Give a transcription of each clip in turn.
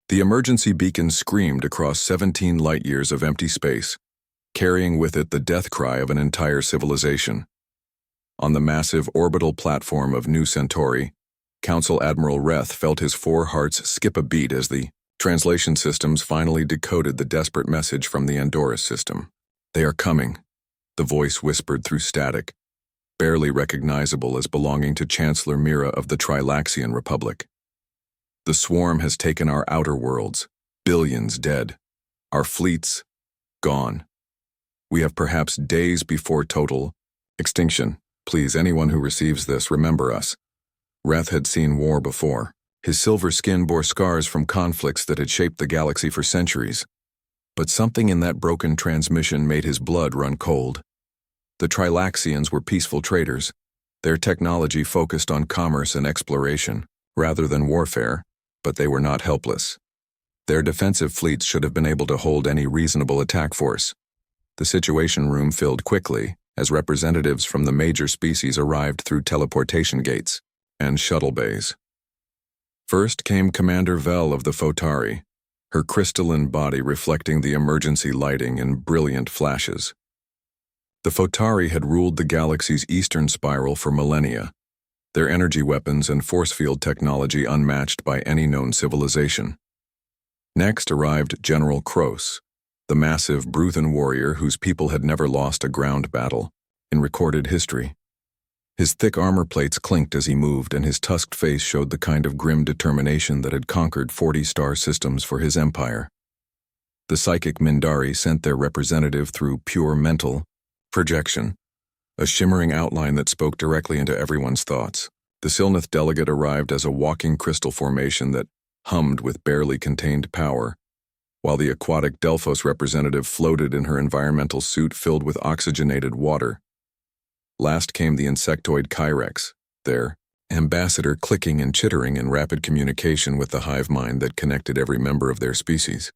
The emergency beacon screamed across 17 light-years of empty space, carrying with it the death cry of an entire civilization. On the massive orbital platform of New Centauri, Council Admiral Reth felt his four hearts skip a beat as the translation systems finally decoded the desperate message from the Andoris system. "They are coming," the voice whispered through static, barely recognizable as belonging to Chancellor Mira of the Trilaxian Republic. "The swarm has taken our outer worlds, billions dead. Our fleets, gone. We have perhaps days before total extinction. Please, anyone who receives this, remember us." Reth had seen war before. His silver skin bore scars from conflicts that had shaped the galaxy for centuries. But something in that broken transmission made his blood run cold. The Trilaxians were peaceful traders. Their technology focused on commerce and exploration, rather than warfare, but they were not helpless. Their defensive fleets should have been able to hold any reasonable attack force. The situation room filled quickly as representatives from the major species arrived through teleportation gates and shuttle bays. First came Commander Vel of the Photari, her crystalline body reflecting the emergency lighting in brilliant flashes. The Photari had ruled the galaxy's eastern spiral for millennia, their energy weapons and force field technology unmatched by any known civilization. Next arrived General Kroos, the massive Bruthan warrior whose people had never lost a ground battle in recorded history. His thick armor plates clinked as he moved, and his tusked face showed the kind of grim determination that had conquered 40 star systems for his empire. The psychic Mindari sent their representative through pure mental projection, a shimmering outline that spoke directly into everyone's thoughts. The Silnath delegate arrived as a walking crystal formation that hummed with barely contained power, while the aquatic Delphos representative floated in her environmental suit filled with oxygenated water. Last came the insectoid Kyrex, their ambassador clicking and chittering in rapid communication with the hive mind that connected every member of their species.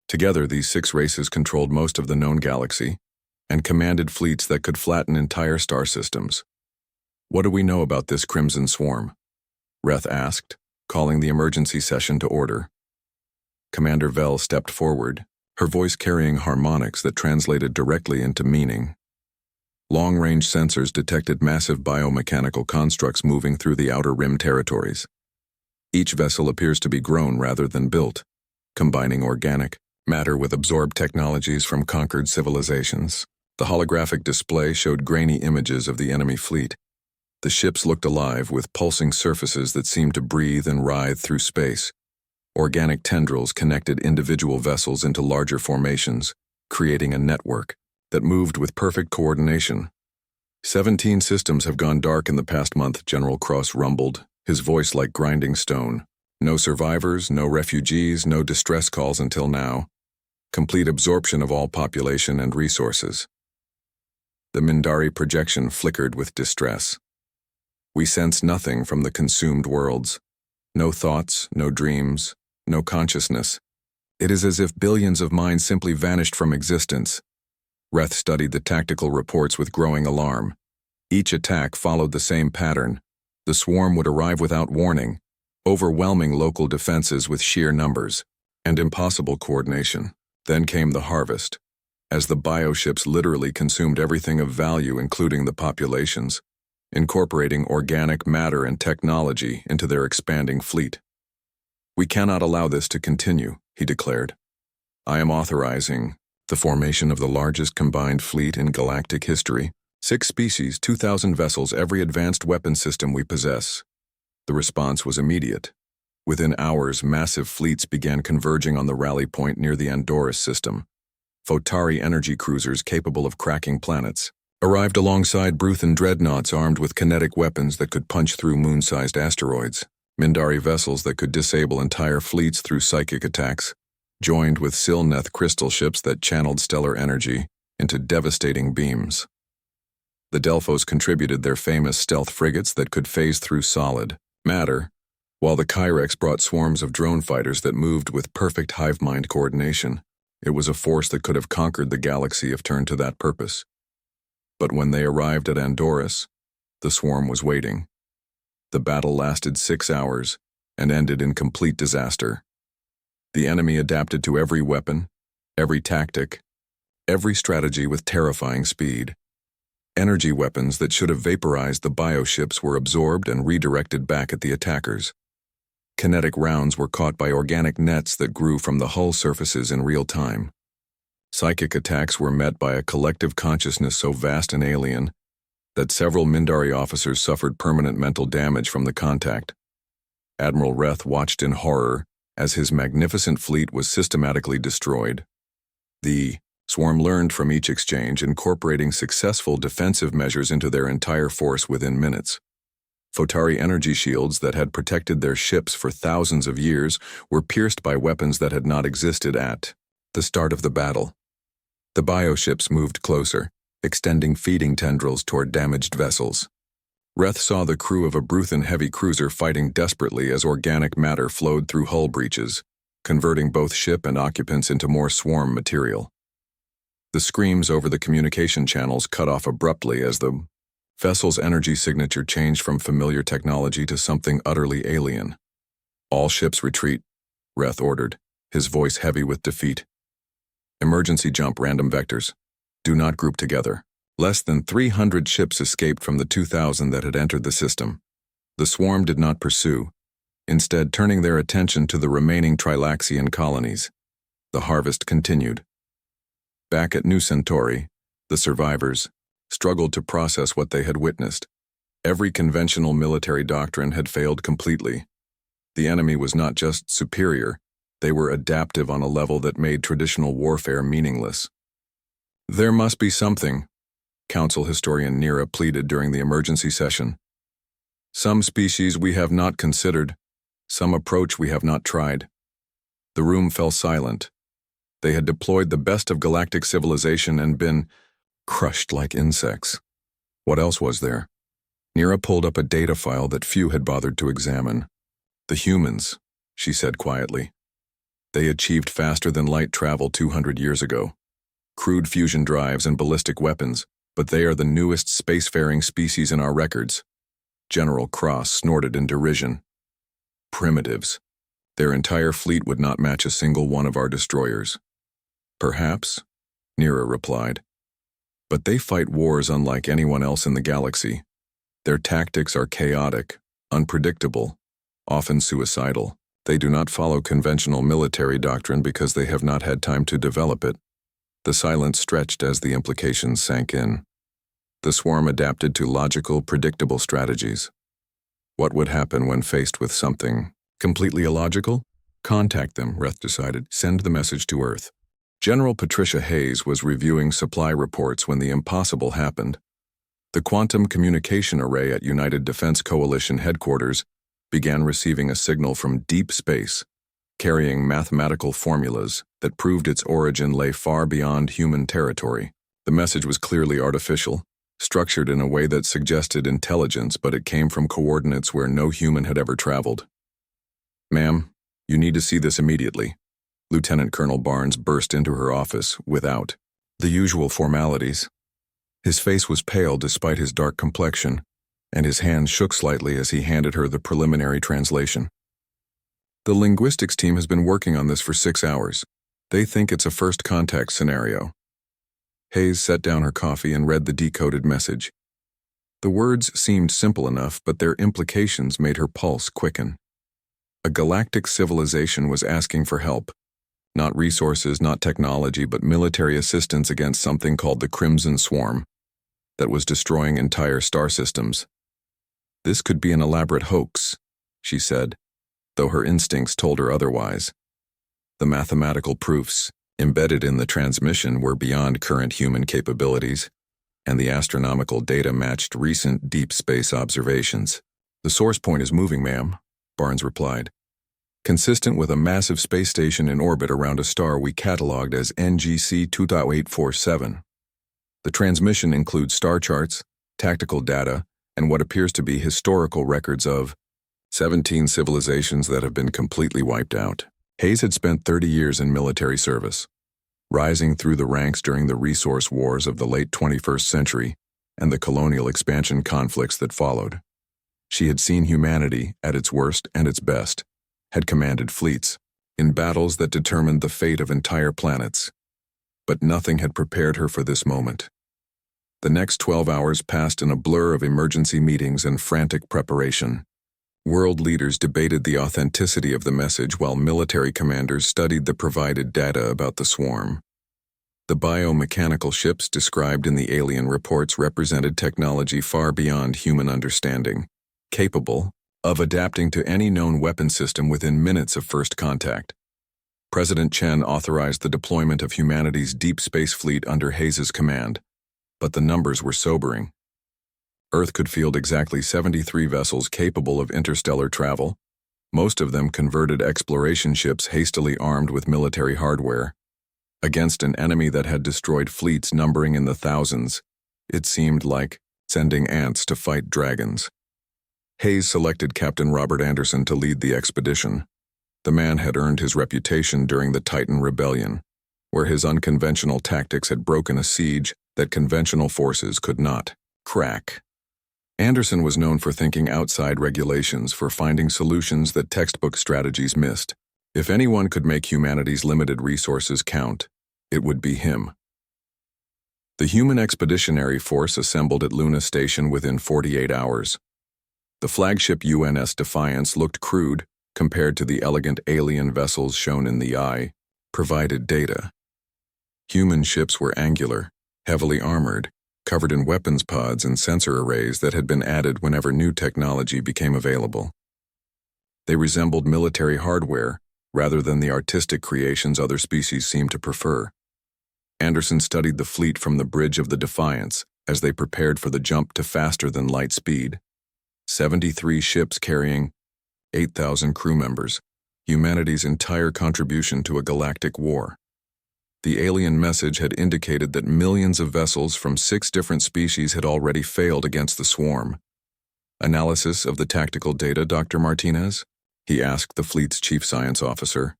Together, these 6 races controlled most of the known galaxy and commanded fleets that could flatten entire star systems. "What do we know about this Crimson Swarm?" Reth asked, calling the emergency session to order. Commander Vel stepped forward, her voice carrying harmonics that translated directly into meaning. Long-range sensors detected massive biomechanical constructs moving through the outer rim territories. Each vessel appears to be grown rather than built, combining organic matter with absorbed technologies from conquered civilizations. The holographic display showed grainy images of the enemy fleet. The ships looked alive with pulsing surfaces that seemed to breathe and writhe through space. Organic tendrils connected individual vessels into larger formations, creating a network that moved with perfect coordination. 17 systems have gone dark in the past month, General Kroos rumbled, his voice like grinding stone. No survivors, no refugees, no distress calls until now. Complete absorption of all population and resources. The Mindari projection flickered with distress. "We sense nothing from the consumed worlds. No thoughts, no dreams, no consciousness. It is as if billions of minds simply vanished from existence." Reth studied the tactical reports with growing alarm. Each attack followed the same pattern. The swarm would arrive without warning, overwhelming local defenses with sheer numbers and impossible coordination. Then came the harvest, as the bioships literally consumed everything of value, including the populations, incorporating organic matter and technology into their expanding fleet. "We cannot allow this to continue," he declared. "I am authorizing the formation of the largest combined fleet in galactic history. 6 species, 2,000 vessels, every advanced weapon system we possess." The response was immediate. Within hours, massive fleets began converging on the rally point near the Andoris system. Photari energy cruisers capable of cracking planets arrived alongside Bruthan dreadnoughts armed with kinetic weapons that could punch through moon-sized asteroids. Mindari vessels that could disable entire fleets through psychic attacks, joined with Silnath crystal ships that channeled stellar energy into devastating beams. The Delphos contributed their famous stealth frigates that could phase through solid matter, while the Kyrex brought swarms of drone fighters that moved with perfect hive-mind coordination. It was a force that could have conquered the galaxy if turned to that purpose. But when they arrived at Andoris, the swarm was waiting. The battle lasted 6 hours and ended in complete disaster. The enemy adapted to every weapon, every tactic, every strategy with terrifying speed. Energy weapons that should have vaporized the bioships were absorbed and redirected back at the attackers. Kinetic rounds were caught by organic nets that grew from the hull surfaces in real time. Psychic attacks were met by a collective consciousness so vast and alien that several Mindari officers suffered permanent mental damage from the contact. Admiral Reth watched in horror as his magnificent fleet was systematically destroyed. The swarm learned from each exchange, incorporating successful defensive measures into their entire force within minutes. Photari energy shields that had protected their ships for thousands of years were pierced by weapons that had not existed at the start of the battle. The bioships moved closer, extending feeding tendrils toward damaged vessels. Reth saw the crew of a Bruthan heavy cruiser fighting desperately as organic matter flowed through hull breaches, converting both ship and occupants into more swarm material. The screams over the communication channels cut off abruptly as the vessel's energy signature changed from familiar technology to something utterly alien. "All ships retreat," Reth ordered, his voice heavy with defeat. "Emergency jump random vectors. Do not group together." Less than 300 ships escaped from the 2,000 that had entered the system. The swarm did not pursue, instead turning their attention to the remaining Trilaxian colonies. The harvest continued. Back at New Centauri, the survivors struggled to process what they had witnessed. Every conventional military doctrine had failed completely. The enemy was not just superior, they were adaptive on a level that made traditional warfare meaningless. "There must be something," Council historian Nira pleaded during the emergency session. "Some species we have not considered, some approach we have not tried." The room fell silent. They had deployed the best of galactic civilization and been crushed like insects. What else was there? Nira pulled up a data file that few had bothered to examine. "The humans," she said quietly. "They achieved faster than light travel 200 years ago. Crude fusion drives and ballistic weapons, but they are the newest spacefaring species in our records." General Cross snorted in derision. "Primitives. Their entire fleet would not match a single one of our destroyers." "Perhaps," Nira replied. "But they fight wars unlike anyone else in the galaxy. Their tactics are chaotic, unpredictable, often suicidal. They do not follow conventional military doctrine because they have not had time to develop it." The silence stretched as the implications sank in. The swarm adapted to logical, predictable strategies. What would happen when faced with something completely illogical? Contact them, Reth decided. Send the message to Earth. General Patricia Hayes was reviewing supply reports when the impossible happened. The quantum communication array at United Defense Coalition headquarters began receiving a signal from deep space, carrying mathematical formulas that proved its origin lay far beyond human territory. The message was clearly artificial, structured in a way that suggested intelligence, but it came from coordinates where no human had ever traveled. "Ma'am, you need to see this immediately." Lieutenant Colonel Barnes burst into her office without the usual formalities. His face was pale despite his dark complexion, and his hands shook slightly as he handed her the preliminary translation. "The linguistics team has been working on this for 6 hours. They think it's a first contact scenario." Hayes set down her coffee and read the decoded message. The words seemed simple enough, but their implications made her pulse quicken. A galactic civilization was asking for help. Not resources, not technology, but military assistance against something called the Crimson Swarm that was destroying entire star systems. "This could be an elaborate hoax," she said, though her instincts told her otherwise. The mathematical proofs embedded in the transmission were beyond current human capabilities, and the astronomical data matched recent deep space observations. "The source point is moving, ma'am," Barnes replied. "Consistent with a massive space station in orbit around a star we cataloged as NGC 2.847. The transmission includes star charts, tactical data, and what appears to be historical records of 17 civilizations that have been completely wiped out." Hayes had spent 30 years in military service, rising through the ranks during the resource wars of the late 21st century and the colonial expansion conflicts that followed. She had seen humanity at its worst and its best, had commanded fleets, in battles that determined the fate of entire planets. But nothing had prepared her for this moment. The next 12 hours passed in a blur of emergency meetings and frantic preparation. World leaders debated the authenticity of the message while military commanders studied the provided data about the swarm. The biomechanical ships described in the alien reports represented technology far beyond human understanding, capable of adapting to any known weapon system within minutes of first contact. President Chen authorized the deployment of humanity's deep space fleet under Hayes's command, but the numbers were sobering. Earth could field exactly 73 vessels capable of interstellar travel, most of them converted exploration ships hastily armed with military hardware. Against an enemy that had destroyed fleets numbering in the thousands, it seemed like sending ants to fight dragons. Hayes selected Captain Robert Anderson to lead the expedition. The man had earned his reputation during the Titan Rebellion, where his unconventional tactics had broken a siege that conventional forces could not crack. Anderson was known for thinking outside regulations, for finding solutions that textbook strategies missed. If anyone could make humanity's limited resources count, it would be him. The human expeditionary force assembled at Luna Station within 48 hours. The flagship UNS Defiance looked crude compared to the elegant alien vessels shown in the eye, provided data. Human ships were angular, heavily armored, covered in weapons pods and sensor arrays that had been added whenever new technology became available. They resembled military hardware rather than the artistic creations other species seemed to prefer. Anderson studied the fleet from the bridge of the Defiance as they prepared for the jump to faster-than-light speed. 73 ships carrying 8,000 crew members, humanity's entire contribution to a galactic war. The alien message had indicated that millions of vessels from 6 different species had already failed against the swarm. Analysis of the tactical data, Dr. Martinez? He asked the fleet's chief science officer.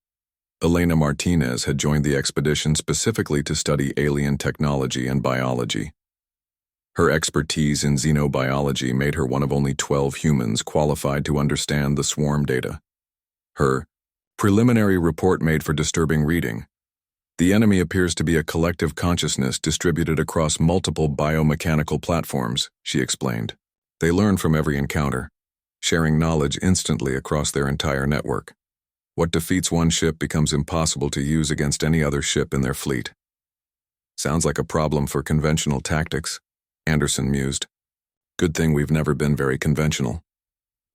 Elena Martinez had joined the expedition specifically to study alien technology and biology. Her expertise in xenobiology made her one of only 12 humans qualified to understand the swarm data. Her preliminary report made for disturbing reading. The enemy appears to be a collective consciousness distributed across multiple biomechanical platforms, she explained. They learn from every encounter, sharing knowledge instantly across their entire network. What defeats one ship becomes impossible to use against any other ship in their fleet. Sounds like a problem for conventional tactics, Anderson mused. Good thing we've never been very conventional.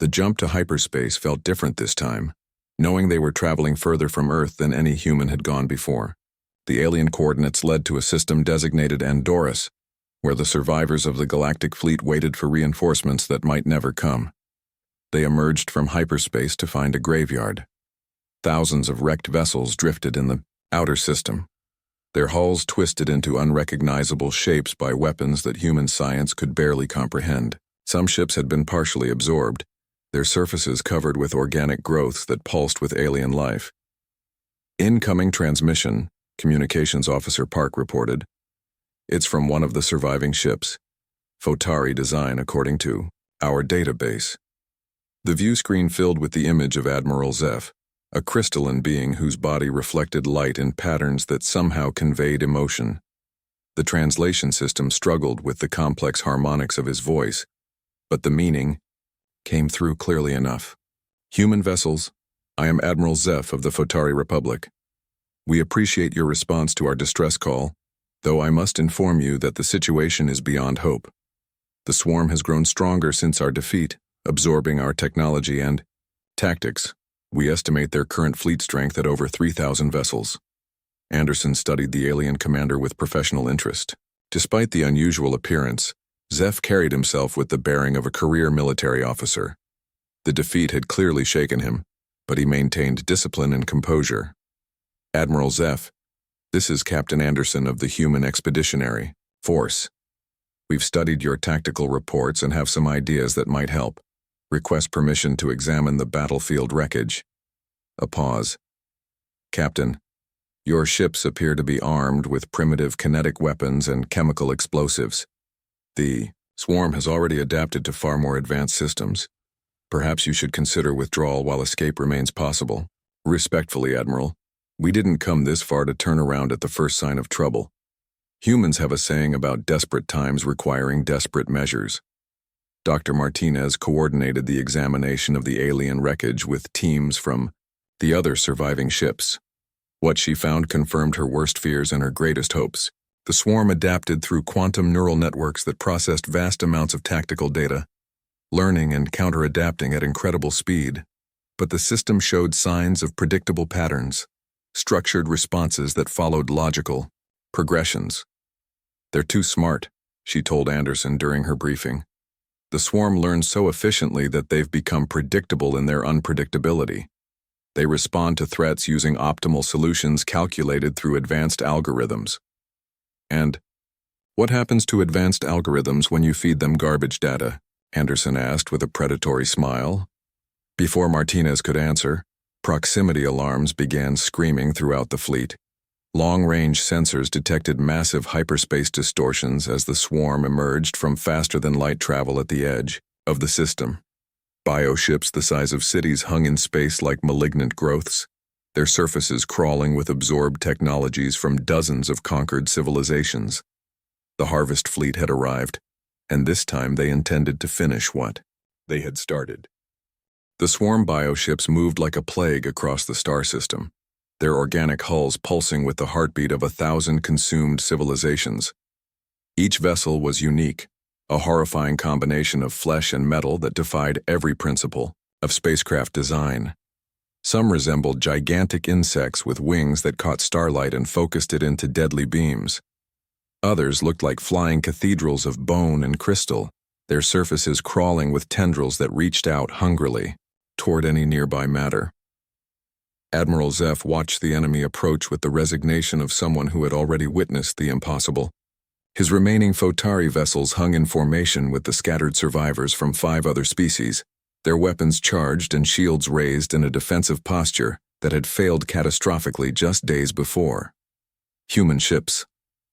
The jump to hyperspace felt different this time, knowing they were traveling further from Earth than any human had gone before. The alien coordinates led to a system designated Andoris, where the survivors of the galactic fleet waited for reinforcements that might never come. They emerged from hyperspace to find a graveyard. Thousands of wrecked vessels drifted in the outer system, their hulls twisted into unrecognizable shapes by weapons that human science could barely comprehend. Some ships had been partially absorbed, their surfaces covered with organic growths that pulsed with alien life. Incoming transmission, Communications Officer Park reported. It's from one of the surviving ships. Photari design according to our database. The view screen filled with the image of Admiral Zeph, a crystalline being whose body reflected light in patterns that somehow conveyed emotion. The translation system struggled with the complex harmonics of his voice, but the meaning came through clearly enough. Human vessels, I am Admiral Zeph of the Photari Republic. We appreciate your response to our distress call, though I must inform you that the situation is beyond hope. The swarm has grown stronger since our defeat, absorbing our technology and tactics. We estimate their current fleet strength at over 3,000 vessels. Anderson studied the alien commander with professional interest. Despite the unusual appearance, Zeph carried himself with the bearing of a career military officer. The defeat had clearly shaken him, but he maintained discipline and composure. Admiral Zeph, this is Captain Anderson of the Human Expeditionary Force. We've studied your tactical reports and have some ideas that might help. Request permission to examine the battlefield wreckage. A pause. Captain, your ships appear to be armed with primitive kinetic weapons and chemical explosives. The swarm has already adapted to far more advanced systems. Perhaps you should consider withdrawal while escape remains possible. Respectfully, Admiral, we didn't come this far to turn around at the first sign of trouble. Humans have a saying about desperate times requiring desperate measures. Dr. Martinez coordinated the examination of the alien wreckage with teams from the other surviving ships. What she found confirmed her worst fears and her greatest hopes. The swarm adapted through quantum neural networks that processed vast amounts of tactical data, learning and counter-adapting at incredible speed. But the system showed signs of predictable patterns, structured responses that followed logical progressions. "They're too smart," she told Anderson during her briefing. "The swarm learns so efficiently that they've become predictable in their unpredictability. They respond to threats using optimal solutions calculated through advanced algorithms." "And what happens to advanced algorithms when you feed them garbage data?" Anderson asked with a predatory smile. Before Martinez could answer, proximity alarms began screaming throughout the fleet. Long-range sensors detected massive hyperspace distortions as the swarm emerged from faster-than-light travel at the edge of the system. Bioships the size of cities hung in space like malignant growths, their surfaces crawling with absorbed technologies from dozens of conquered civilizations. The harvest fleet had arrived, and this time they intended to finish what they had started. The swarm bioships moved like a plague across the star system, their organic hulls pulsing with the heartbeat of 1,000 consumed civilizations. Each vessel was unique, a horrifying combination of flesh and metal that defied every principle of spacecraft design. Some resembled gigantic insects with wings that caught starlight and focused it into deadly beams. Others looked like flying cathedrals of bone and crystal, their surfaces crawling with tendrils that reached out hungrily toward any nearby matter. Admiral Zeph watched the enemy approach with the resignation of someone who had already witnessed the impossible. His remaining Photari vessels hung in formation with the scattered survivors from 5 other species, their weapons charged and shields raised in a defensive posture that had failed catastrophically just days before. "Human ships,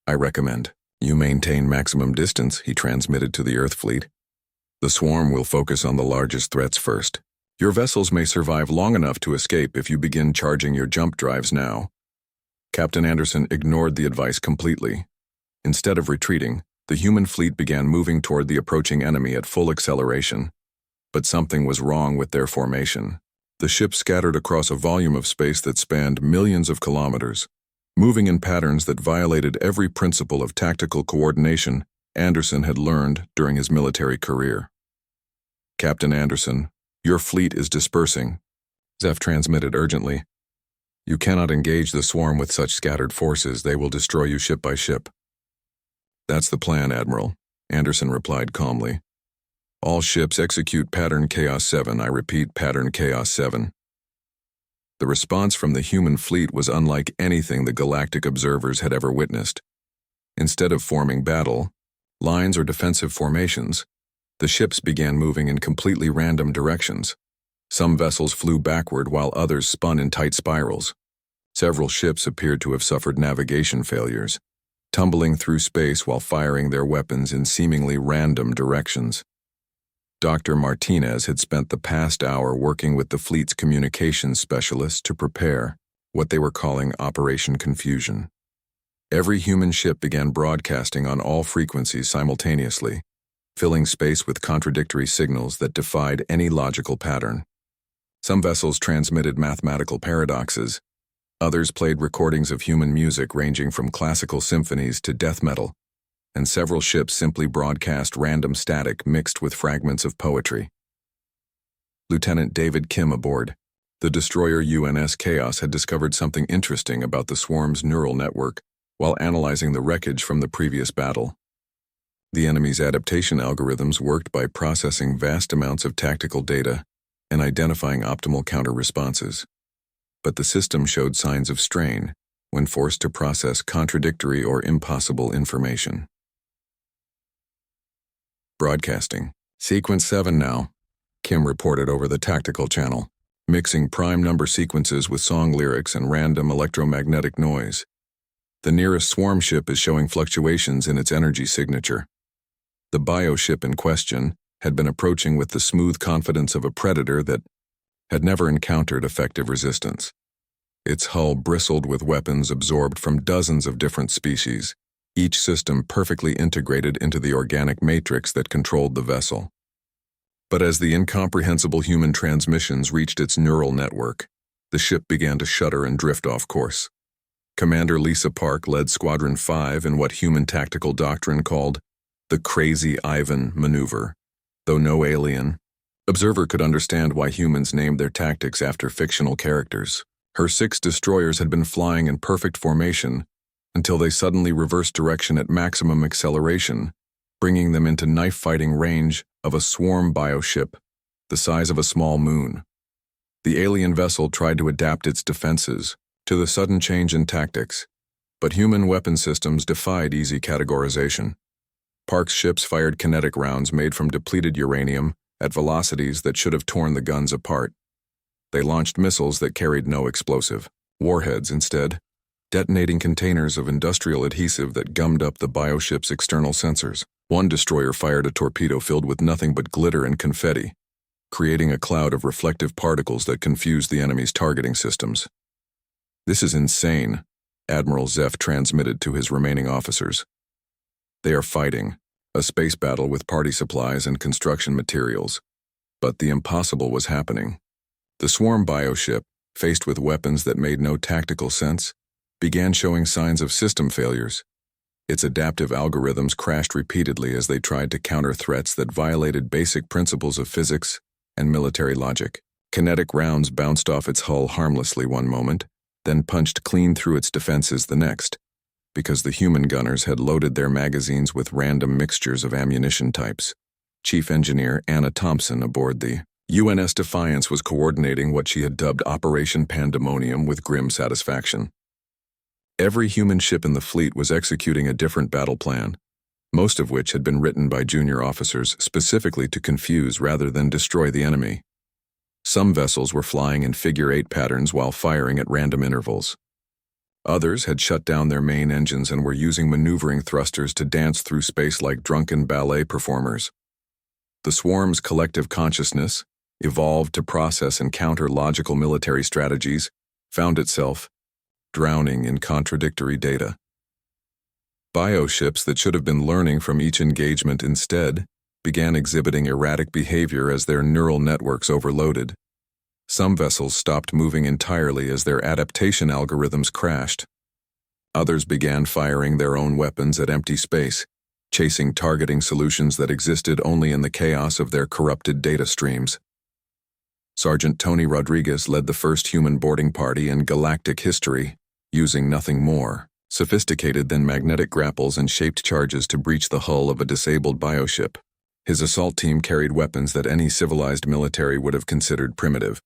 I recommend you maintain maximum distance," he transmitted to the Earth fleet. "The swarm will focus on the largest threats first. Your vessels may survive long enough to escape if you begin charging your jump drives now." Captain Anderson ignored the advice completely. Instead of retreating, the human fleet began moving toward the approaching enemy at full acceleration. But something was wrong with their formation. The ships scattered across a volume of space that spanned millions of kilometers, moving in patterns that violated every principle of tactical coordination Anderson had learned during his military career. "Captain Anderson, your fleet is dispersing," Zeph transmitted urgently. "You cannot engage the swarm with such scattered forces. They will destroy you ship by ship." "That's the plan, Admiral," Anderson replied calmly. "All ships execute Pattern Chaos 7. I repeat, Pattern Chaos 7. The response from the human fleet was unlike anything the galactic observers had ever witnessed. Instead of forming battle lines or defensive formations, the ships began moving in completely random directions. Some vessels flew backward while others spun in tight spirals. Several ships appeared to have suffered navigation failures, tumbling through space while firing their weapons in seemingly random directions. Dr. Martinez had spent the past hour working with the fleet's communications specialists to prepare what they were calling Operation Confusion. Every human ship began broadcasting on all frequencies simultaneously, filling space with contradictory signals that defied any logical pattern. Some vessels transmitted mathematical paradoxes. Others played recordings of human music ranging from classical symphonies to death metal, and several ships simply broadcast random static mixed with fragments of poetry. Lieutenant David Kim aboard the destroyer UNS Chaos had discovered something interesting about the swarm's neural network while analyzing the wreckage from the previous battle. The enemy's adaptation algorithms worked by processing vast amounts of tactical data and identifying optimal counter-responses. But the system showed signs of strain when forced to process contradictory or impossible information. "Broadcasting. Sequence 7 now," Kim reported over the tactical channel, mixing prime number sequences with song lyrics and random electromagnetic noise. "The nearest swarm ship is showing fluctuations in its energy signature." The bioship in question had been approaching with the smooth confidence of a predator that had never encountered effective resistance. Its hull bristled with weapons absorbed from dozens of different species, each system perfectly integrated into the organic matrix that controlled the vessel. But as the incomprehensible human transmissions reached its neural network, the ship began to shudder and drift off course. Commander Lisa Park led Squadron 5 in what human tactical doctrine called the Crazy Ivan maneuver. Though no alien observer could understand why humans named their tactics after fictional characters, her 6 destroyers had been flying in perfect formation until they suddenly reversed direction at maximum acceleration, bringing them into knife-fighting range of a swarm bioship the size of a small moon. The alien vessel tried to adapt its defenses to the sudden change in tactics, but human weapon systems defied easy categorization. Park's ships fired kinetic rounds made from depleted uranium at velocities that should have torn the guns apart. They launched missiles that carried no explosive warheads instead, detonating containers of industrial adhesive that gummed up the bioship's external sensors. One destroyer fired a torpedo filled with nothing but glitter and confetti, creating a cloud of reflective particles that confused the enemy's targeting systems. "This is insane," Admiral Zeff transmitted to his remaining officers. "They are fighting a space battle with party supplies and construction materials." But the impossible was happening. The swarm bioship, faced with weapons that made no tactical sense, began showing signs of system failures. Its adaptive algorithms crashed repeatedly as they tried to counter threats that violated basic principles of physics and military logic. Kinetic rounds bounced off its hull harmlessly one moment, then punched clean through its defenses the next, because the human gunners had loaded their magazines with random mixtures of ammunition types. Chief Engineer Anna Thompson aboard the UNS Defiance was coordinating what she had dubbed Operation Pandemonium with grim satisfaction. Every human ship in the fleet was executing a different battle plan, most of which had been written by junior officers specifically to confuse rather than destroy the enemy. Some vessels were flying in figure-8 patterns while firing at random intervals. Others had shut down their main engines and were using maneuvering thrusters to dance through space like drunken ballet performers. The swarm's collective consciousness, evolved to process and counter logical military strategies, found itself drowning in contradictory data. Bioships that should have been learning from each engagement instead began exhibiting erratic behavior as their neural networks overloaded. Some vessels stopped moving entirely as their adaptation algorithms crashed. Others began firing their own weapons at empty space, chasing targeting solutions that existed only in the chaos of their corrupted data streams. Sergeant Tony Rodriguez led the first human boarding party in galactic history, using nothing more sophisticated than magnetic grapples and shaped charges to breach the hull of a disabled bioship. His assault team carried weapons that any civilized military would have considered primitive: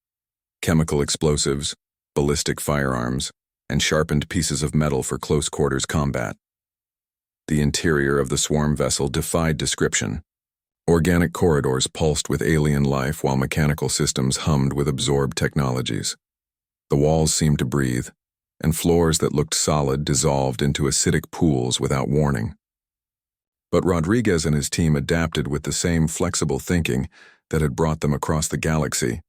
chemical explosives, ballistic firearms, and sharpened pieces of metal for close-quarters combat. The interior of the swarm vessel defied description. Organic corridors pulsed with alien life while mechanical systems hummed with absorbed technologies. The walls seemed to breathe, and floors that looked solid dissolved into acidic pools without warning. But Rodriguez and his team adapted with the same flexible thinking that had brought them across the galaxy.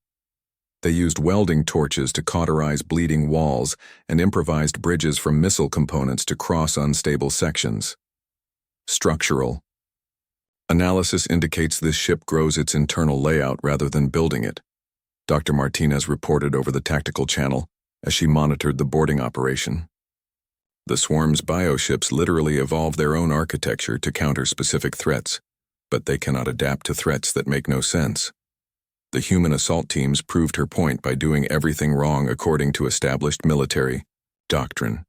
They used welding torches to cauterize bleeding walls and improvised bridges from missile components to cross unstable sections. Structural analysis indicates this ship grows its internal layout rather than building it, Dr. Martinez reported over the tactical channel as she monitored the boarding operation. The swarm's bioships literally evolve their own architecture to counter specific threats, but they cannot adapt to threats that make no sense. The human assault teams proved her point by doing everything wrong according to established military doctrine.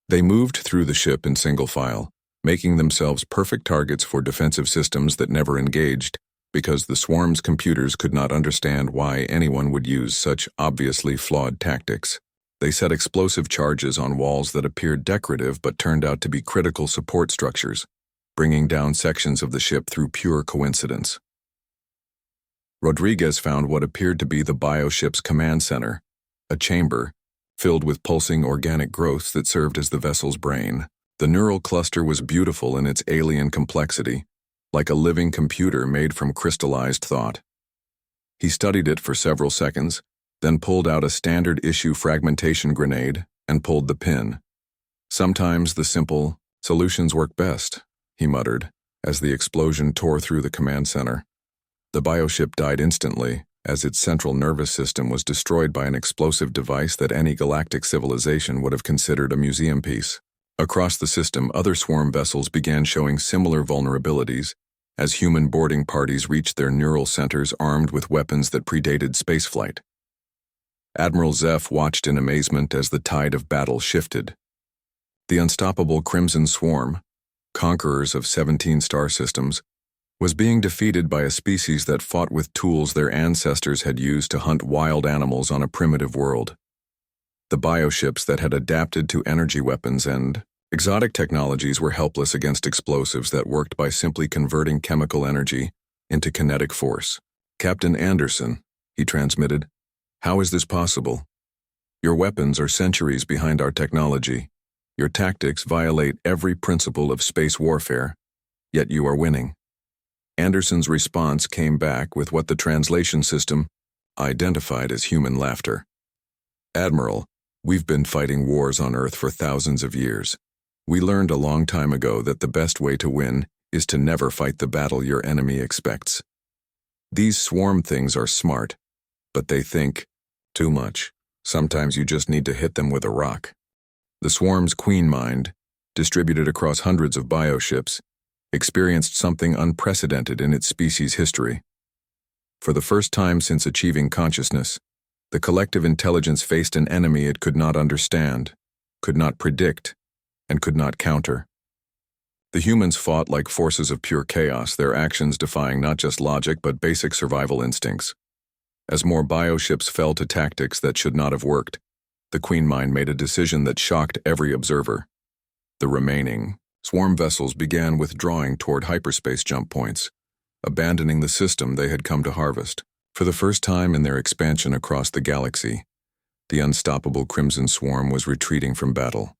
They moved through the ship in single file, making themselves perfect targets for defensive systems that never engaged, because the swarm's computers could not understand why anyone would use such obviously flawed tactics. They set explosive charges on walls that appeared decorative but turned out to be critical support structures, bringing down sections of the ship through pure coincidence. Rodriguez found what appeared to be the bioship's command center, a chamber filled with pulsing organic growths that served as the vessel's brain. The neural cluster was beautiful in its alien complexity, like a living computer made from crystallized thought. He studied it for several seconds, then pulled out a standard-issue fragmentation grenade and pulled the pin. "Sometimes the simple solutions work best," he muttered, as the explosion tore through the command center. The bioship died instantly, as its central nervous system was destroyed by an explosive device that any galactic civilization would have considered a museum piece. Across the system, other swarm vessels began showing similar vulnerabilities, as human boarding parties reached their neural centers armed with weapons that predated spaceflight. Admiral Zeph watched in amazement as the tide of battle shifted. The unstoppable Crimson Swarm, conquerors of 17 star systems, was being defeated by a species that fought with tools their ancestors had used to hunt wild animals on a primitive world. The bioships that had adapted to energy weapons and exotic technologies were helpless against explosives that worked by simply converting chemical energy into kinetic force. "Captain Anderson," he transmitted, "how is this possible? Your weapons are centuries behind our technology. Your tactics violate every principle of space warfare, yet you are winning." Anderson's response came back with what the translation system identified as human laughter. "Admiral, we've been fighting wars on Earth for thousands of years. We learned a long time ago that the best way to win is to never fight the battle your enemy expects. These swarm things are smart, but they think too much. Sometimes you just need to hit them with a rock." The swarm's queen mind, distributed across hundreds of bioships, experienced something unprecedented in its species' history. For the first time since achieving consciousness, the collective intelligence faced an enemy it could not understand, could not predict, and could not counter. The humans fought like forces of pure chaos, their actions defying not just logic but basic survival instincts. As more bioships fell to tactics that should not have worked, the Queen Mind made a decision that shocked every observer. The remaining swarm vessels began withdrawing toward hyperspace jump points, abandoning the system they had come to harvest. For the first time in their expansion across the galaxy, the unstoppable Crimson Swarm was retreating from battle.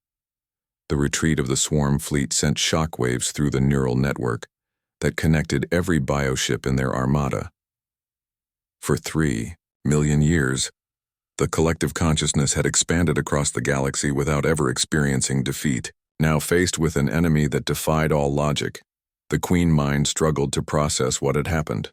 The retreat of the swarm fleet sent shockwaves through the neural network that connected every bioship in their armada. For 3 million years, the collective consciousness had expanded across the galaxy without ever experiencing defeat. Now faced with an enemy that defied all logic, the Queen Mind struggled to process what had happened.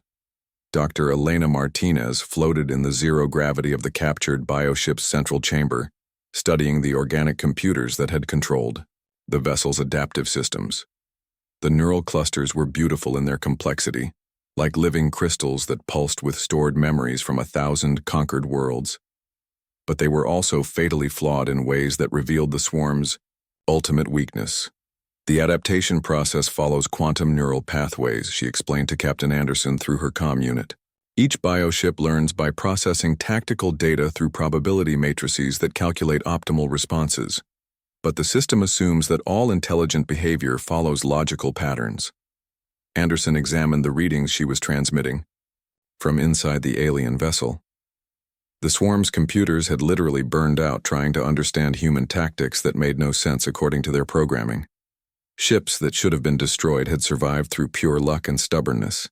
Dr. Elena Martinez floated in the zero gravity of the captured bioship's central chamber, studying the organic computers that had controlled the vessel's adaptive systems. The neural clusters were beautiful in their complexity, like living crystals that pulsed with stored memories from 1,000 conquered worlds. But they were also fatally flawed in ways that revealed the swarm's ultimate weakness. "The adaptation process follows quantum neural pathways," she explained to Captain Anderson through her comm unit. "Each bioship learns by processing tactical data through probability matrices that calculate optimal responses. But the system assumes that all intelligent behavior follows logical patterns." Anderson examined the readings she was transmitting from inside the alien vessel. The swarm's computers had literally burned out trying to understand human tactics that made no sense according to their programming. Ships that should have been destroyed had survived through pure luck and stubbornness.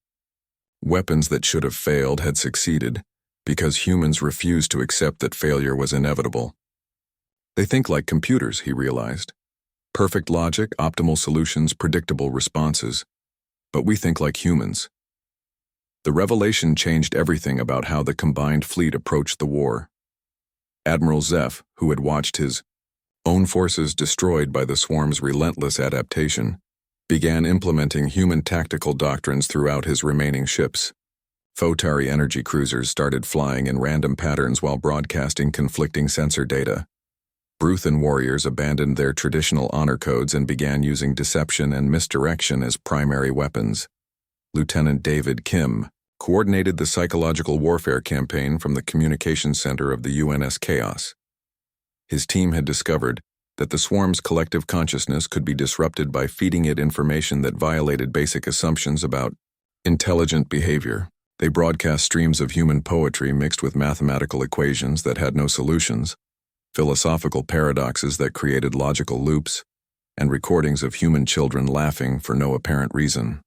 Weapons that should have failed had succeeded because humans refused to accept that failure was inevitable. "They think like computers," he realized. "Perfect logic, optimal solutions, predictable responses. But we think like humans." The revelation changed everything about how the combined fleet approached the war. Admiral Zeph, who had watched his own forces destroyed by the swarm's relentless adaptation, began implementing human tactical doctrines throughout his remaining ships. Photari energy cruisers started flying in random patterns while broadcasting conflicting sensor data. Bruthan warriors abandoned their traditional honor codes and began using deception and misdirection as primary weapons. Lieutenant David Kim coordinated the psychological warfare campaign from the communications center of the UNS Chaos. His team had discovered that the swarm's collective consciousness could be disrupted by feeding it information that violated basic assumptions about intelligent behavior. They broadcast streams of human poetry mixed with mathematical equations that had no solutions, philosophical paradoxes that created logical loops, and recordings of human children laughing for no apparent reason.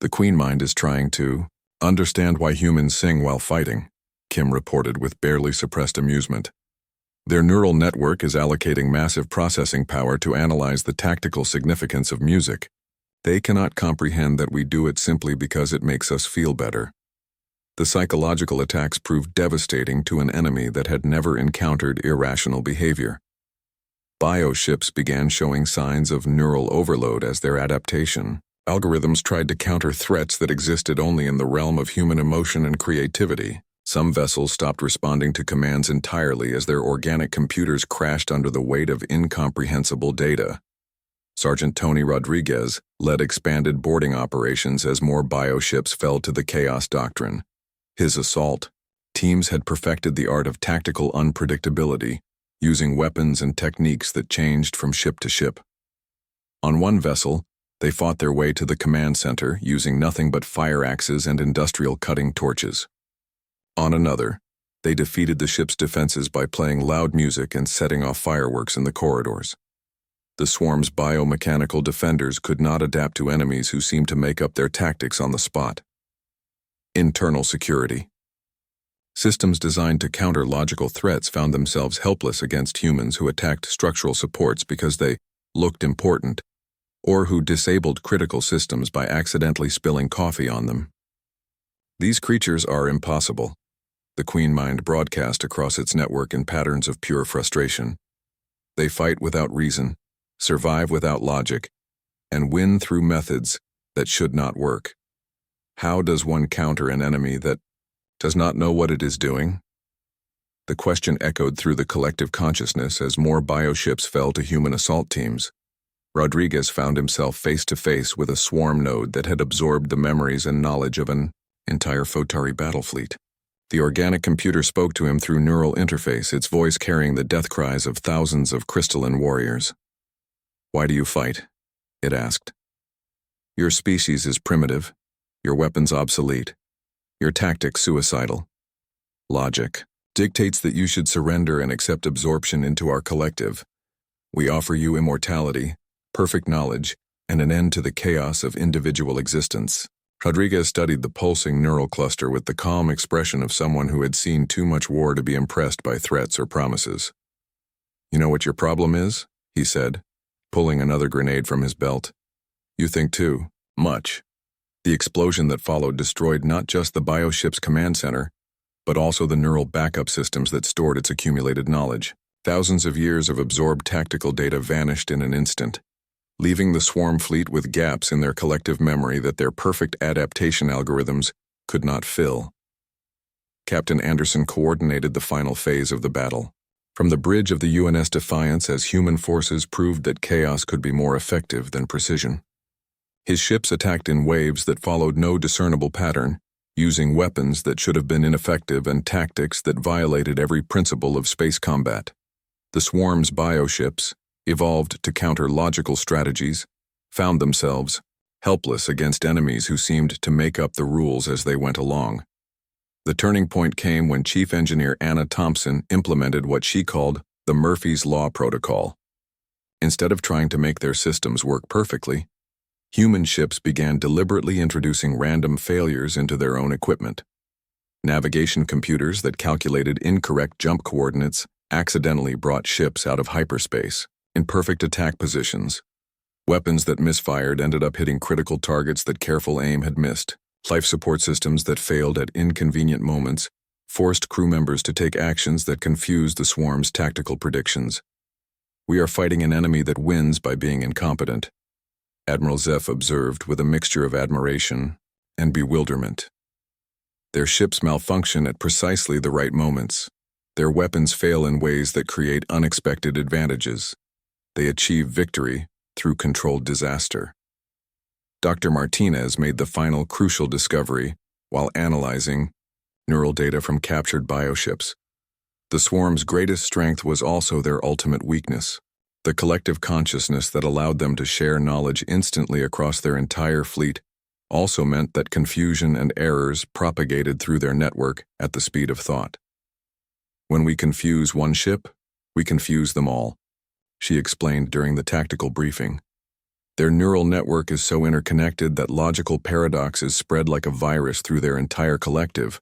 The Queen Mind is trying to understand why humans sing while fighting, Kim reported with barely suppressed amusement. Their neural network is allocating massive processing power to analyze the tactical significance of music. They cannot comprehend that we do it simply because it makes us feel better. The psychological attacks proved devastating to an enemy that had never encountered irrational behavior. Bioships began showing signs of neural overload as their adaptation. Algorithms tried to counter threats that existed only in the realm of human emotion and creativity. Some vessels stopped responding to commands entirely as their organic computers crashed under the weight of incomprehensible data. Sergeant Tony Rodriguez led expanded boarding operations as more bioships fell to the chaos doctrine. His assault teams had perfected the art of tactical unpredictability, using weapons and techniques that changed from ship to ship. On one vessel, they fought their way to the command center using nothing but fire axes and industrial cutting torches. On another, they defeated the ship's defenses by playing loud music and setting off fireworks in the corridors. The swarm's biomechanical defenders could not adapt to enemies who seemed to make up their tactics on the spot. Internal security. Systems designed to counter logical threats found themselves helpless against humans who attacked structural supports because they looked important, or who disabled critical systems by accidentally spilling coffee on them. These creatures are impossible. The Queen Mind broadcast across its network in patterns of pure frustration. They fight without reason, survive without logic, and win through methods that should not work. How does one counter an enemy that does not know what it is doing? The question echoed through the collective consciousness as more bioships fell to human assault teams. Rodriguez found himself face to face with a swarm node that had absorbed the memories and knowledge of an entire Photari battle fleet. The organic computer spoke to him through neural interface, its voice carrying the death cries of thousands of crystalline warriors. "Why do you fight?" it asked. "Your species is primitive, your weapons obsolete, your tactics suicidal. Logic dictates that you should surrender and accept absorption into our collective. We offer you immortality, perfect knowledge, and an end to the chaos of individual existence." Rodriguez studied the pulsing neural cluster with the calm expression of someone who had seen too much war to be impressed by threats or promises. "You know what your problem is?" he said, pulling another grenade from his belt. "You think too much." The explosion that followed destroyed not just the bioship's command center, but also the neural backup systems that stored its accumulated knowledge. Thousands of years of absorbed tactical data vanished in an instant, leaving the swarm fleet with gaps in their collective memory that their perfect adaptation algorithms could not fill. Captain Anderson coordinated the final phase of the battle. From the bridge of the UNS Defiance as human forces proved that chaos could be more effective than precision. His ships attacked in waves that followed no discernible pattern, using weapons that should have been ineffective and tactics that violated every principle of space combat. The swarm's bioships, evolved to counter logical strategies, found themselves helpless against enemies who seemed to make up the rules as they went along. The turning point came when Chief Engineer Anna Thompson implemented what she called the Murphy's Law Protocol. Instead of trying to make their systems work perfectly, human ships began deliberately introducing random failures into their own equipment. Navigation computers that calculated incorrect jump coordinates accidentally brought ships out of hyperspace in perfect attack positions. Weapons that misfired ended up hitting critical targets that careful aim had missed. Life support systems that failed at inconvenient moments forced crew members to take actions that confused the swarm's tactical predictions. "We are fighting an enemy that wins by being incompetent," Admiral Zeff observed with a mixture of admiration and bewilderment. "Their ships malfunction at precisely the right moments. Their weapons fail in ways that create unexpected advantages. They achieve victory through controlled disaster." Dr. Martinez made the final crucial discovery while analyzing neural data from captured bioships. The swarm's greatest strength was also their ultimate weakness. The collective consciousness that allowed them to share knowledge instantly across their entire fleet also meant that confusion and errors propagated through their network at the speed of thought. "When we confuse one ship, we confuse them all," she explained during the tactical briefing. "Their neural network is so interconnected that logical paradoxes spread like a virus through their entire collective,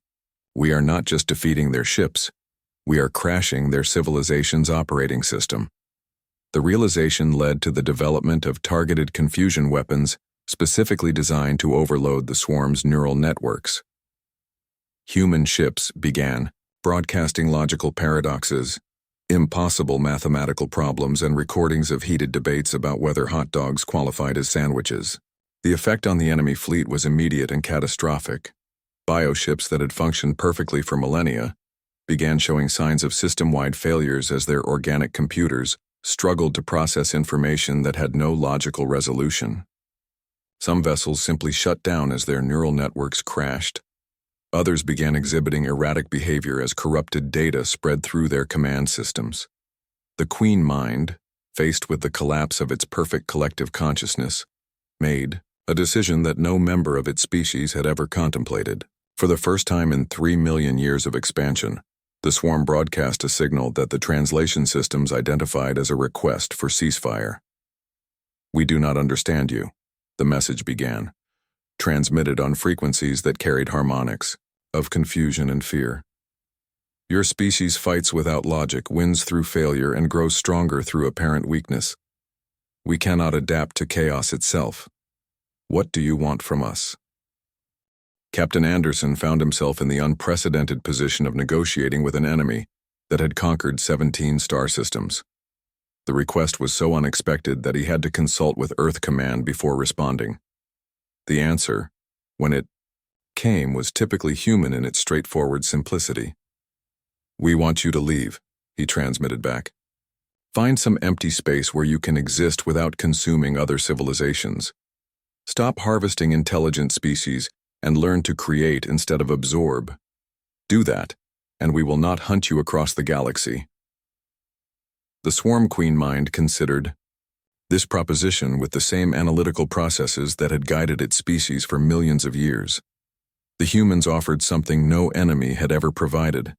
We are not just defeating their ships, we are crashing their civilization's operating system. The realization led to the development of targeted confusion weapons specifically designed to overload the swarm's neural networks. Human ships began broadcasting logical paradoxes, impossible mathematical problems, and recordings of heated debates about whether hot dogs qualified as sandwiches. The effect on the enemy fleet was immediate and catastrophic. Bioships that had functioned perfectly for millennia began showing signs of system-wide failures as their organic computers struggled to process information that had no logical resolution. Some vessels simply shut down as their neural networks crashed. Others began exhibiting erratic behavior as corrupted data spread through their command systems. The Queen Mind, faced with the collapse of its perfect collective consciousness, made a decision that no member of its species had ever contemplated. For the first time in 3 million years of expansion, the swarm broadcast a signal that the translation systems identified as a request for ceasefire. "We do not understand you," the message began, transmitted on frequencies that carried harmonics of confusion and fear. "Your species fights without logic, wins through failure, and grows stronger through apparent weakness. We cannot adapt to chaos itself. What do you want from us?" Captain Anderson found himself in the unprecedented position of negotiating with an enemy that had conquered 17 star systems. The request was so unexpected that he had to consult with Earth Command before responding. The answer, when it came, was typically human in its straightforward simplicity. "We want you to leave," he transmitted back. "Find some empty space where you can exist without consuming other civilizations. Stop harvesting intelligent species and learn to create instead of absorb. Do that, and we will not hunt you across the galaxy." The Swarm Queen Mind considered this proposition with the same analytical processes that had guided its species for millions of years. The humans offered something no enemy had ever provided: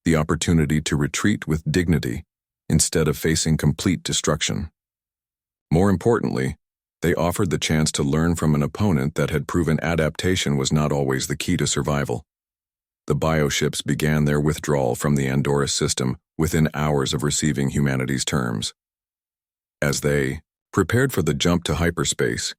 the opportunity to retreat with dignity instead of facing complete destruction. More importantly, they offered the chance to learn from an opponent that had proven adaptation was not always the key to survival. The bioships began their withdrawal from the Andorra system within hours of receiving humanity's terms. As they prepared for the jump to hyperspace,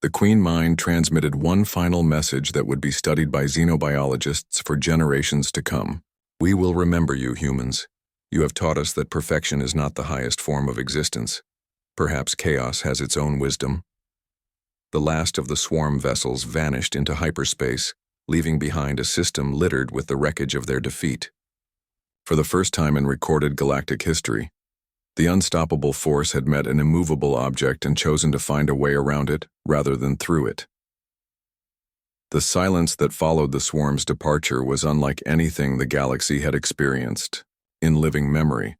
the Queen Mind transmitted one final message that would be studied by xenobiologists for generations to come. "We will remember you, humans. You have taught us that perfection is not the highest form of existence. Perhaps chaos has its own wisdom." The last of the swarm vessels vanished into hyperspace, leaving behind a system littered with the wreckage of their defeat. For the first time in recorded galactic history, the unstoppable force had met an immovable object and chosen to find a way around it rather than through it. The silence that followed the swarm's departure was unlike anything the galaxy had experienced in living memory.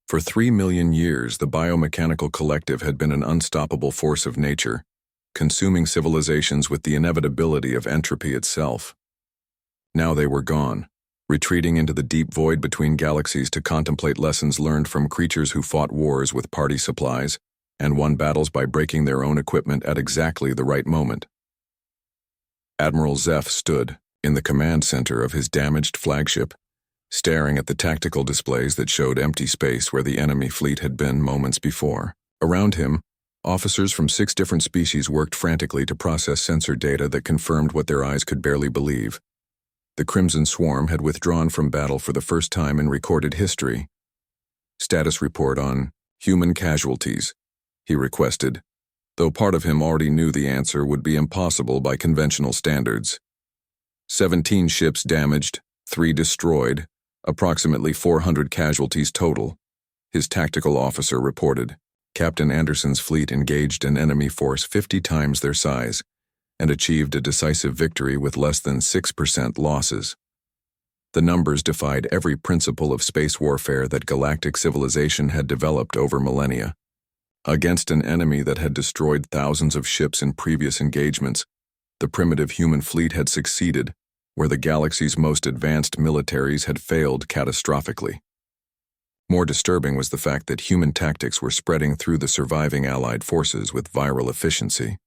For 3 million years, the biomechanical collective had been an unstoppable force of nature, consuming civilizations with the inevitability of entropy itself. Now they were gone, retreating into the deep void between galaxies to contemplate lessons learned from creatures who fought wars with party supplies and won battles by breaking their own equipment at exactly the right moment. Admiral Zeph stood in the command center of his damaged flagship, staring at the tactical displays that showed empty space where the enemy fleet had been moments before. Around him, officers from 6 different species worked frantically to process sensor data that confirmed what their eyes could barely believe. The Crimson Swarm had withdrawn from battle for the first time in recorded history. "Status report on human casualties," he requested, though part of him already knew the answer would be impossible by conventional standards. 17 ships damaged, 3 destroyed, approximately 400 casualties total, his tactical officer reported. Captain Anderson's fleet engaged an enemy force 50 times their size and achieved a decisive victory with less than 6% losses. The numbers defied every principle of space warfare that galactic civilization had developed over millennia. Against an enemy that had destroyed thousands of ships in previous engagements, the primitive human fleet had succeeded where the galaxy's most advanced militaries had failed catastrophically. More disturbing was the fact that human tactics were spreading through the surviving Allied forces with viral efficiency.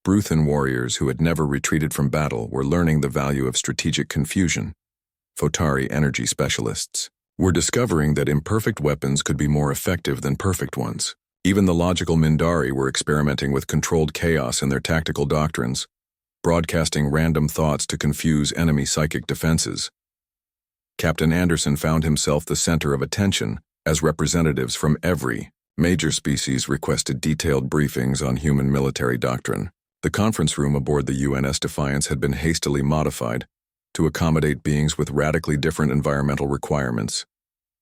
Bruthan warriors who had never retreated from battle were learning the value of strategic confusion. Photari energy specialists, were discovering that imperfect weapons could be more effective than perfect ones. Even the logical Mindari were experimenting with controlled chaos in their tactical doctrines, broadcasting random thoughts to confuse enemy psychic defenses. Captain Anderson found himself the center of attention as representatives from every major species requested detailed briefings on human military doctrine. The conference room aboard the UNS Defiance had been hastily modified to accommodate beings with radically different environmental requirements,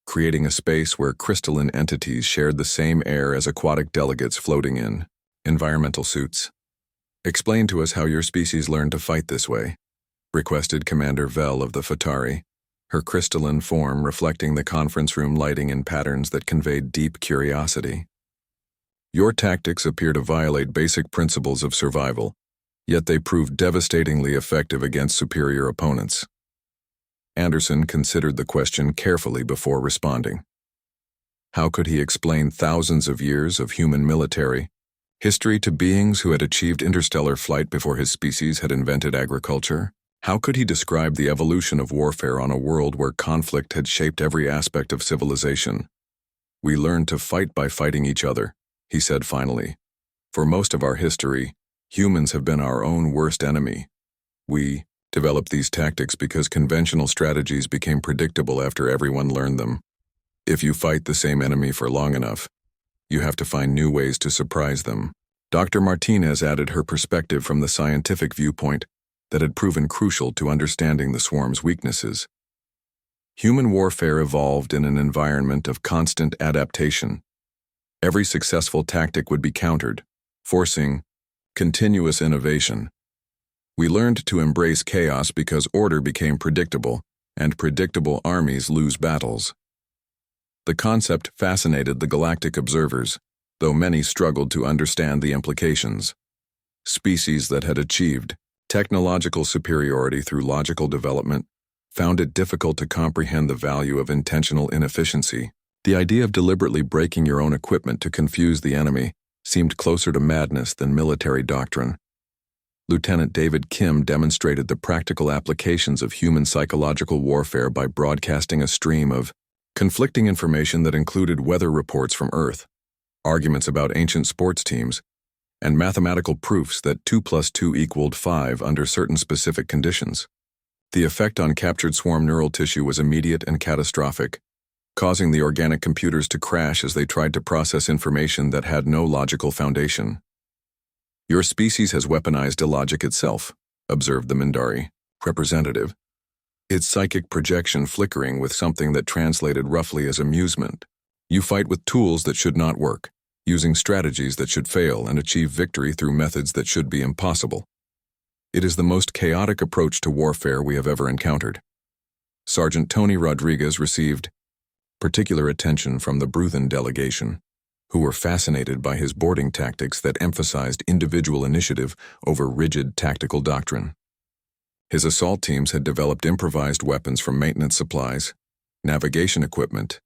creating a space where crystalline entities shared the same air as aquatic delegates floating in environmental suits. "Explain to us how your species learned to fight this way," requested Commander Vel of the Photari, her crystalline form reflecting the conference room lighting in patterns that conveyed deep curiosity. "Your tactics appear to violate basic principles of survival, yet they prove devastatingly effective against superior opponents." Anderson considered the question carefully before responding. How could he explain thousands of years of human military history to beings who had achieved interstellar flight before his species had invented agriculture? How could he describe the evolution of warfare on a world where conflict had shaped every aspect of civilization? "We learned to fight by fighting each other," he said finally. "For most of our history, humans have been our own worst enemy. We developed these tactics because conventional strategies became predictable after everyone learned them. If you fight the same enemy for long enough, you have to find new ways to surprise them." Dr. Martinez added her perspective from the scientific viewpoint that had proven crucial to understanding the swarm's weaknesses. Human warfare evolved in an environment of constant adaptation. Every successful tactic would be countered, forcing continuous innovation. We learned to embrace chaos because order became predictable, and predictable armies lose battles. The concept fascinated the galactic observers, though many struggled to understand the implications. Species that had achieved technological superiority through logical development found it difficult to comprehend the value of intentional inefficiency. The idea of deliberately breaking your own equipment to confuse the enemy seemed closer to madness than military doctrine. Lieutenant David Kim demonstrated the practical applications of human psychological warfare by broadcasting a stream of conflicting information that included weather reports from Earth, arguments about ancient sports teams, and mathematical proofs that 2 + 2 = 5 under certain specific conditions. The effect on captured swarm neural tissue was immediate and catastrophic, causing the organic computers to crash as they tried to process information that had no logical foundation. "Your species has weaponized illogic itself," observed the Mindari representative, its psychic projection flickering with something that translated roughly as amusement. "You fight with tools that should not work, using strategies that should fail and achieve victory through methods that should be impossible. It is the most chaotic approach to warfare we have ever encountered." Sergeant Tony Rodriguez received particular attention from the Bruthen delegation, who were fascinated by his boarding tactics that emphasized individual initiative over rigid tactical doctrine. His assault teams had developed improvised weapons from maintenance supplies, navigation equipment,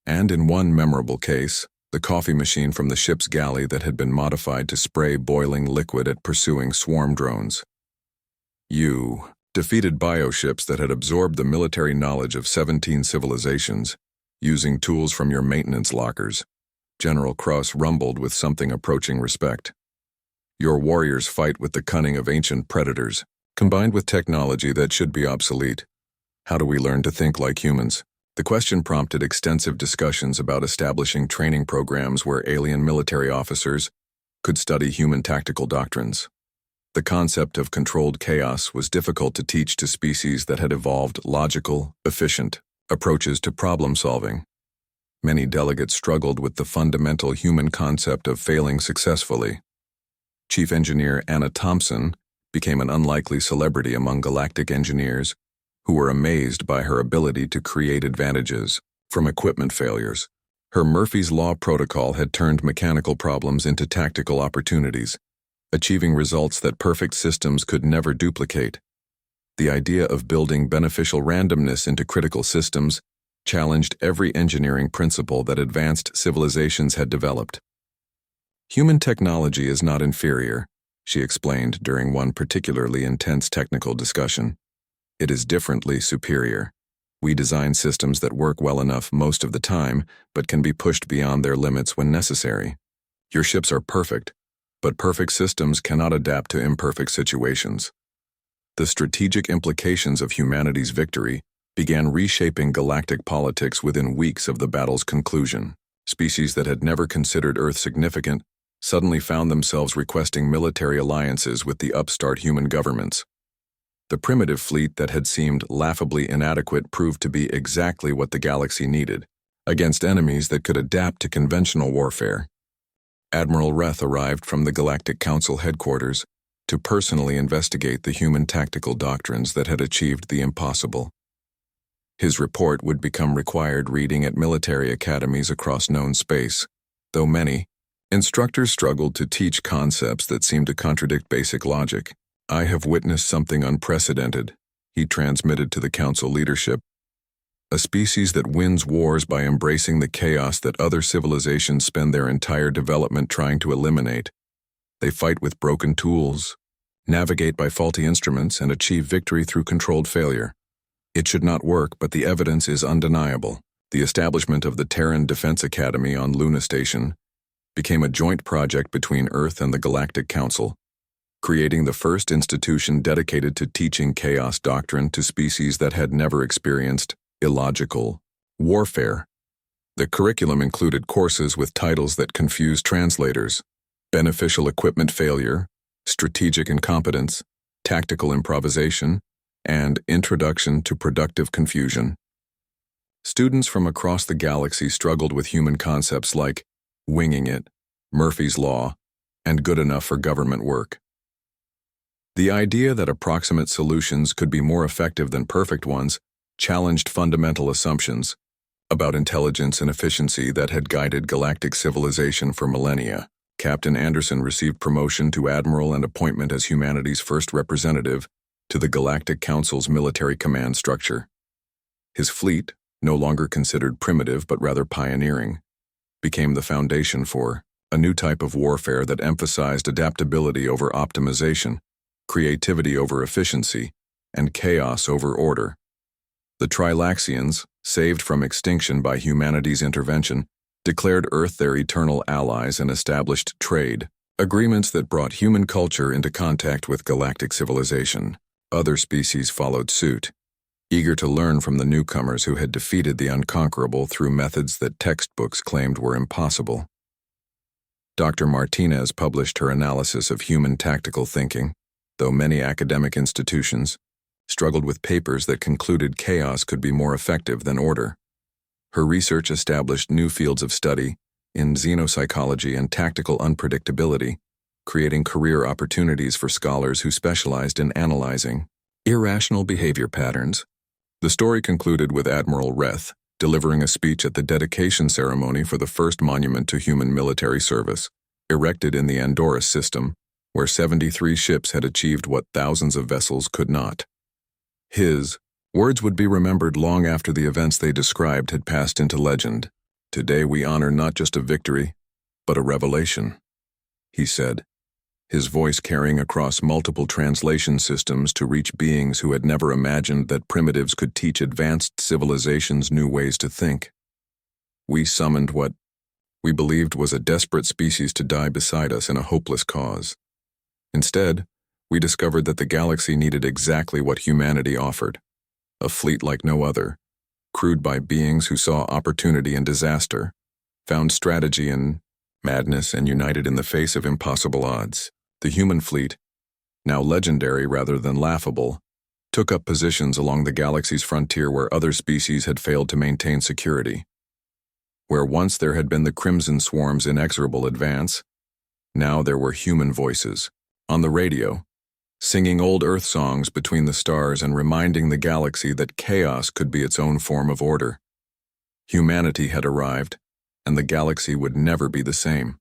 and in one memorable case, the coffee machine from the ship's galley that had been modified to spray boiling liquid at pursuing swarm drones. "You defeated bioships that had absorbed the military knowledge of 17 civilizations, using tools from your maintenance lockers," General Cross rumbled with something approaching respect. "Your warriors fight with the cunning of ancient predators, combined with technology that should be obsolete. How do we learn to think like humans?" The question prompted extensive discussions about establishing training programs where alien military officers could study human tactical doctrines. The concept of controlled chaos was difficult to teach to species that had evolved logical, efficient approaches to problem solving. Many delegates struggled with the fundamental human concept of failing successfully. Chief Engineer Anna Thompson became an unlikely celebrity among galactic engineers who were amazed by her ability to create advantages from equipment failures. Her Murphy's Law protocol had turned mechanical problems into tactical opportunities, achieving results that perfect systems could never duplicate. The idea of building beneficial randomness into critical systems challenged every engineering principle that advanced civilizations had developed. "Human technology is not inferior," she explained during one particularly intense technical discussion. "It is differently superior." We design systems that work well enough most of the time, but can be pushed beyond their limits when necessary. Your ships are perfect, but perfect systems cannot adapt to imperfect situations. The strategic implications of humanity's victory began reshaping galactic politics within weeks of the battle's conclusion. Species that had never considered Earth significant suddenly found themselves requesting military alliances with the upstart human governments. The primitive fleet that had seemed laughably inadequate proved to be exactly what the galaxy needed, against enemies that could adapt to conventional warfare. Admiral Reth arrived from the Galactic Council headquarters to personally investigate the human tactical doctrines that had achieved the impossible. His report would become required reading at military academies across known space, though many instructors struggled to teach concepts that seemed to contradict basic logic. "I have witnessed something unprecedented," he transmitted to the council leadership. "A species that wins wars by embracing the chaos that other civilizations spend their entire development trying to eliminate. They fight with broken tools, navigate by faulty instruments, and achieve victory through controlled failure. It should not work, but the evidence is undeniable." The establishment of the Terran Defense Academy on Luna Station became a joint project between Earth and the Galactic Council, creating the first institution dedicated to teaching chaos doctrine to species that had never experienced illogical warfare. The curriculum included courses with titles that confused translators: beneficial equipment failure, strategic incompetence, tactical improvisation, and introduction to productive confusion. Students from across the galaxy struggled with human concepts like winging it, Murphy's Law, and good enough for government work. The idea that approximate solutions could be more effective than perfect ones challenged fundamental assumptions about intelligence and efficiency that had guided galactic civilization for millennia. Captain Anderson received promotion to admiral and appointment as humanity's first representative to the Galactic Council's military command structure. His fleet, no longer considered primitive but rather pioneering, became the foundation for a new type of warfare that emphasized adaptability over optimization, creativity over efficiency, and chaos over order. The Trilaxians, saved from extinction by humanity's intervention, declared Earth their eternal allies and established trade agreements that brought human culture into contact with galactic civilization. Other species followed suit, eager to learn from the newcomers who had defeated the unconquerable through methods that textbooks claimed were impossible. Dr. Martinez published her analysis of human tactical thinking, though many academic institutions struggled with papers that concluded chaos could be more effective than order. Her research established new fields of study in xenopsychology and tactical unpredictability, creating career opportunities for scholars who specialized in analyzing irrational behavior patterns. The story concluded with Admiral Reth delivering a speech at the dedication ceremony for the first monument to human military service, erected in the Andorras system, where 73 ships had achieved what thousands of vessels could not. His words would be remembered long after the events they described had passed into legend. "Today we honor not just a victory, but a revelation," he said, his voice carrying across multiple translation systems to reach beings who had never imagined that primitives could teach advanced civilizations new ways to think. "We summoned what we believed was a desperate species to die beside us in a hopeless cause. Instead, we discovered that the galaxy needed exactly what humanity offered: a fleet like no other, crewed by beings who saw opportunity in disaster, found strategy in madness, and united in the face of impossible odds. The human fleet, now legendary rather than laughable, took up positions along the galaxy's frontier where other species had failed to maintain security. Where once there had been the Crimson Swarm's inexorable advance, now there were human voices, on the radio, singing old Earth songs between the stars and reminding the galaxy that chaos could be its own form of order. Humanity had arrived, and the galaxy would never be the same.